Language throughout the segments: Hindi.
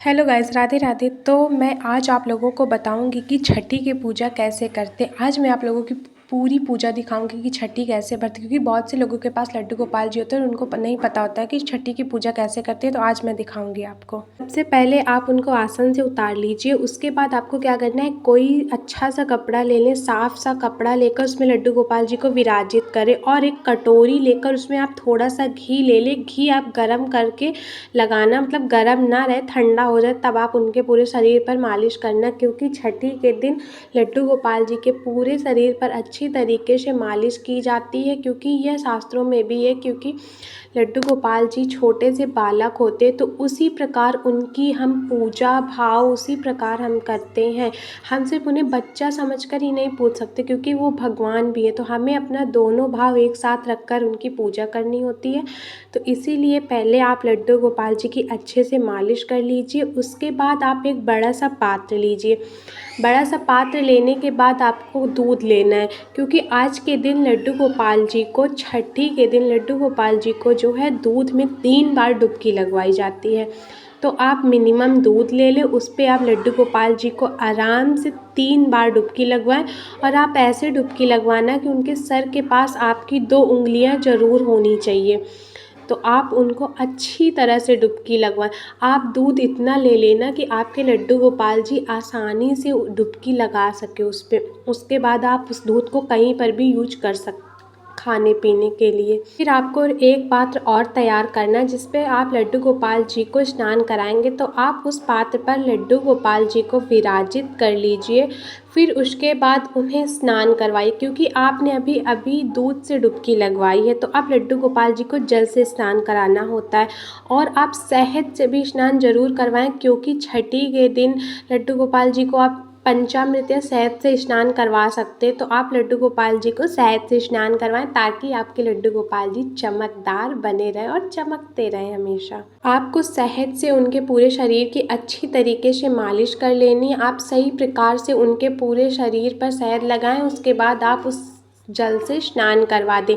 Hello guys, Radhe Radhe. तो मैं आज आप लोगों को बताऊंगी कि छठी की पूजा कैसे करते। आज मैं आप लोगों की पूरी पूजा दिखाऊंगी कि छठी कैसे भरते, क्योंकि बहुत से लोगों के पास लड्डू गोपाल जी होते हैं और उनको नहीं पता होता है कि छठी की पूजा कैसे करते हैं। तो आज मैं दिखाऊंगी आपको। सबसे पहले आप उनको आसन से उतार लीजिए। उसके बाद आपको क्या करना है, कोई अच्छा सा कपड़ा ले लें, साफ सा कपड़ा लेकर उसमें लड्डू गोपाल जी को विराजित करें और एक कटोरी लेकर उसमें आप थोड़ा सा घी ले लें। घी आप गरम करके लगाना, मतलब गरम ना रहे, ठंडा हो जाए तब आप उनके पूरे शरीर पर मालिश करना, क्योंकि छठी के दिन लड्डू गोपाल जी के पूरे शरीर पर अच्छी तरीके से मालिश की जाती है। क्योंकि यह शास्त्रों में भी है, क्योंकि लड्डू गोपाल जी छोटे से बालक होते, तो उसी प्रकार उनकी हम पूजा भाव उसी प्रकार हम करते हैं। हम सिर्फ उन्हें बच्चा समझकर ही नहीं पूज सकते, क्योंकि वो भगवान भी है। तो हमें अपना दोनों भाव एक साथ रखकर उनकी पूजा करनी होती है। तो इसीलिए पहले आप लड्डू गोपाल जी की अच्छे से मालिश कर लीजिए। उसके बाद आप एक बड़ा सा पात्र लीजिए। बड़ा सा पात्र लेने के बाद आपको दूध लेना है, क्योंकि आज के दिन लड्डू गोपाल जी को, छठी के दिन लड्डू गोपाल जी को जो है दूध में 3 बार डुबकी लगवाई जाती है। तो आप मिनिमम दूध ले लें, उस पर आप लड्डू गोपाल जी को आराम से 3 बार डुबकी लगवाएं। और आप ऐसे डुबकी लगवाना कि उनके सर के पास आपकी 2 उंगलियां ज़रूर होनी चाहिए। तो आप उनको अच्छी तरह से डुबकी लगवाएं। आप दूध इतना ले लेना कि आपके लड्डू गोपाल जी आसानी से डुबकी लगा सके उस पर। उसके बाद आप उस दूध को कहीं पर भी यूज कर सकते, खाने पीने के लिए। फिर आपको एक पात्र और तैयार करना है, जिस पे आप लड्डू गोपाल जी को स्नान कराएंगे। तो आप उस पात्र पर लड्डू गोपाल जी को विराजित कर लीजिए। फिर उसके बाद उन्हें स्नान करवाइए, क्योंकि आपने अभी अभी दूध से डुबकी लगवाई है। तो आप लड्डू गोपाल जी को जल से स्नान कराना होता है। और आप शहद से भी स्नान जरूर करवाएं, क्योंकि छठी के दिन लड्डू गोपाल जी को आप पंचामृत या शहद से स्नान करवा सकते हैं। तो आप लड्डू गोपाल जी को शहद से स्नान करवाएं, ताकि आपके लड्डू गोपाल जी चमकदार बने रहें और चमकते रहें हमेशा। आपको शहद से उनके पूरे शरीर की अच्छी तरीके से मालिश कर लेनी है। आप सही प्रकार से उनके पूरे शरीर पर शहद लगाएं। उसके बाद आप उस जल से स्नान करवा दें।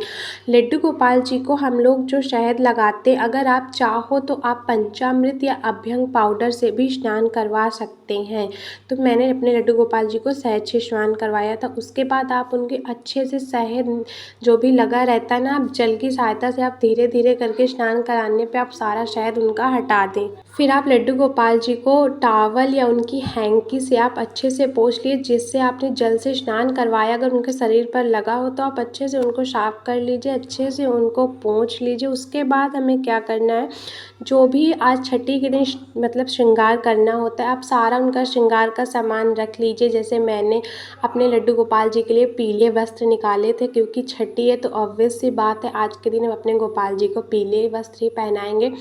लड्डू गोपाल जी को हम लोग जो शहद लगाते, अगर आप चाहो तो आप पंचामृत या अभ्यंग पाउडर से भी स्नान करवा सकते हैं। तो मैंने अपने लड्डू गोपाल जी को शहद से स्नान करवाया था। उसके बाद आप उनके अच्छे से शहद जो भी लगा रहता है ना, आप जल की सहायता से आप धीरे धीरे करके स्नान कराने पे आप सारा शहद उनका हटा दें। फिर आप लड्डू गोपाल जी को टॉवल या उनकी हैंकी से आप अच्छे से पोंछ लिए, जिससे आपने जल से स्नान करवाया अगर उनके शरीर पर लगा हो तो आप अच्छे से उनको साफ कर लीजिए, अच्छे से उनको पोंछ लीजिए। उसके बाद हमें क्या करना है, जो भी आज छठी के दिन मतलब श्रृंगार करना होता है, आप सारा उनका श्रृंगार का सामान रख लीजिए। जैसे मैंने अपने लड्डू गोपाल जी के लिए पीले वस्त्र निकाले थे, क्योंकि छठी है तो ऑब्वियस सी बात है आज के दिन हम अपने गोपाल जी को पीले वस्त्र ही पहनाएंगे।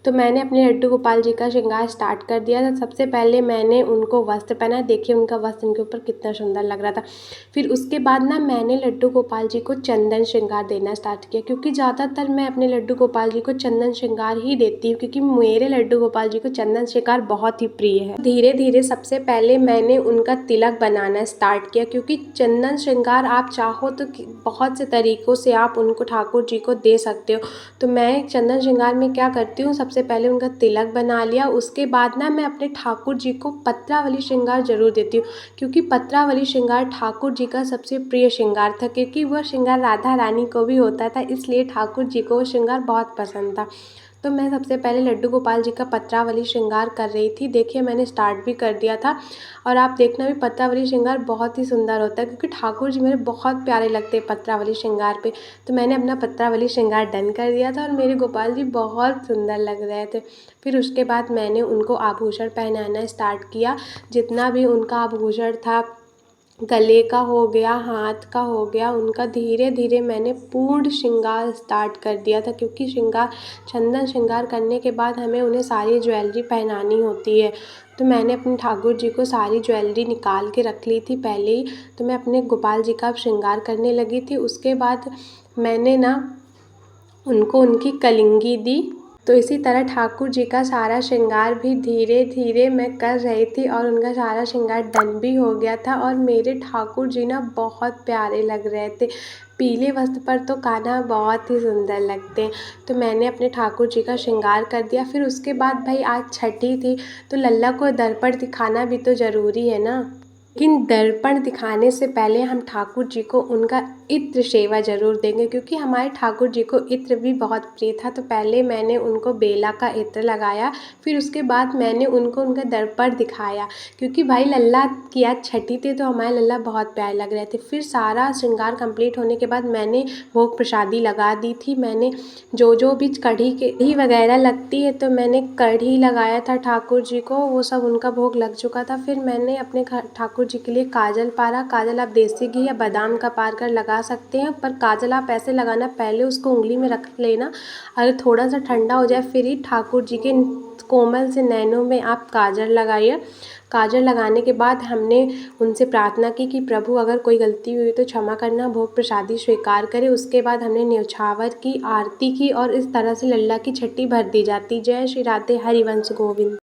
तो मैंने अपने लड्डू गोपाल जी का श्रृंगार स्टार्ट कर दिया था। सबसे पहले मैंने उनको वस्त्र पहना, देखिए उनका वस्त्र उनके ऊपर कितना सुंदर लग रहा था। फिर उसके बाद ना मैंने लड्डू गोपाल जी को चंदन श्रृंगार देना स्टार्ट किया, क्योंकि ज़्यादातर मैं अपने लड्डू गोपाल जी को चंदन श्रृंगार ही देती हूँ, क्योंकि मेरे लड्डू गोपाल जी को चंदन श्रृंगार बहुत ही प्रिय है। धीरे धीरे सबसे पहले मैंने उनका तिलक बनाना स्टार्ट किया, क्योंकि चंदन श्रृंगार आप चाहो तो बहुत से तरीक़ों से आप उनको ठाकुर जी को दे सकते हो। तो मैं चंदन श्रृंगार में क्या करती हूँ, सबसे पहले उनका तिलक बना लिया। उसके बाद ना मैं अपने ठाकुर जी को पत्रावली श्रृंगार जरूर देती हूँ, क्योंकि पत्रावली श्रृंगार ठाकुर जी का सबसे प्रिय श्रृंगार था। क्योंकि वह श्रृंगार राधा रानी को भी होता था, इसलिए ठाकुर जी को वो श्रृंगार बहुत पसंद था। तो मैं सबसे पहले लड्डू गोपाल जी का पत्रावली श्रृंगार कर रही थी। देखिए मैंने स्टार्ट भी कर दिया था, और आप देखना भी पत्रावली श्रृंगार बहुत ही सुंदर होता है, क्योंकि ठाकुर जी मेरे बहुत प्यारे लगते हैं पत्रावली श्रृंगार पे। तो मैंने अपना पत्रावली श्रृंगार डन कर दिया था, और मेरे गोपाल जी बहुत सुंदर लग रहे थे। फिर उसके बाद मैंने उनको आभूषण पहनाना स्टार्ट किया। जितना भी उनका आभूषण था, गले का हो गया, हाथ का हो गया, उनका धीरे धीरे मैंने पूर्ण श्रृंगार स्टार्ट कर दिया था। क्योंकि चंदन श्रृंगार करने के बाद हमें उन्हें सारी ज्वेलरी पहनानी होती है। तो मैंने अपने ठाकुर जी को सारी ज्वेलरी निकाल के रख ली थी पहले ही। तो मैं अपने गोपाल जी का श्रृंगार करने लगी थी। उसके बाद मैंने ना उनको उनकी कलिंगी दी। तो इसी तरह ठाकुर जी का सारा श्रृंगार भी धीरे धीरे मैं कर रही थी, और उनका सारा श्रृंगार डन भी हो गया था। और मेरे ठाकुर जी ना बहुत प्यारे लग रहे थे। पीले वस्त्र पर तो कान्हा बहुत ही सुंदर लगते हैं। तो मैंने अपने ठाकुर जी का श्रृंगार कर दिया। फिर उसके बाद भाई आज छठी थी तो लल्ला को दर्पण दिखाना भी तो ज़रूरी है ना। लेकिन दर्पण दिखाने से पहले हम ठाकुर जी को उनका इत्र सेवा ज़रूर देंगे, क्योंकि हमारे ठाकुर जी को इत्र भी बहुत प्रिय था। तो पहले मैंने उनको बेला का इत्र लगाया, फिर उसके बाद मैंने उनको उनका दर्पण दिखाया, क्योंकि भाई लल्ला की आज छठी थी तो हमारे लल्ला बहुत प्यारे लग रहे थे। फिर सारा श्रृंगार कंप्लीट होने के बाद मैंने भोग प्रसादी लगा दी थी। मैंने जो भी कढ़ी वगैरह लगती है तो मैंने कढ़ी लगाया था ठाकुर जी को, वो सब उनका भोग लग चुका था। फिर मैंने अपने ठाकुर जी के लिए काजल पारा। काजल आप देसी घी या बादाम का पार कर लगा सकते हैं, पर काजल आप ऐसे लगाना, पहले उसको उंगली में रख लेना, अगर थोड़ा सा ठंडा हो जाए फिर ही ठाकुर जी के कोमल से नैनों में आप काजल लगाइए। काजल लगाने के बाद हमने उनसे प्रार्थना की कि प्रभु अगर कोई गलती हुई तो क्षमा करना, भोग प्रसादी स्वीकार करें। उसके बाद हमने न्यौछावर की, आरती की और इस तरह से लल्ला की छठी भर दी जाती। जय श्री राधे, हरिवंश गोविंद।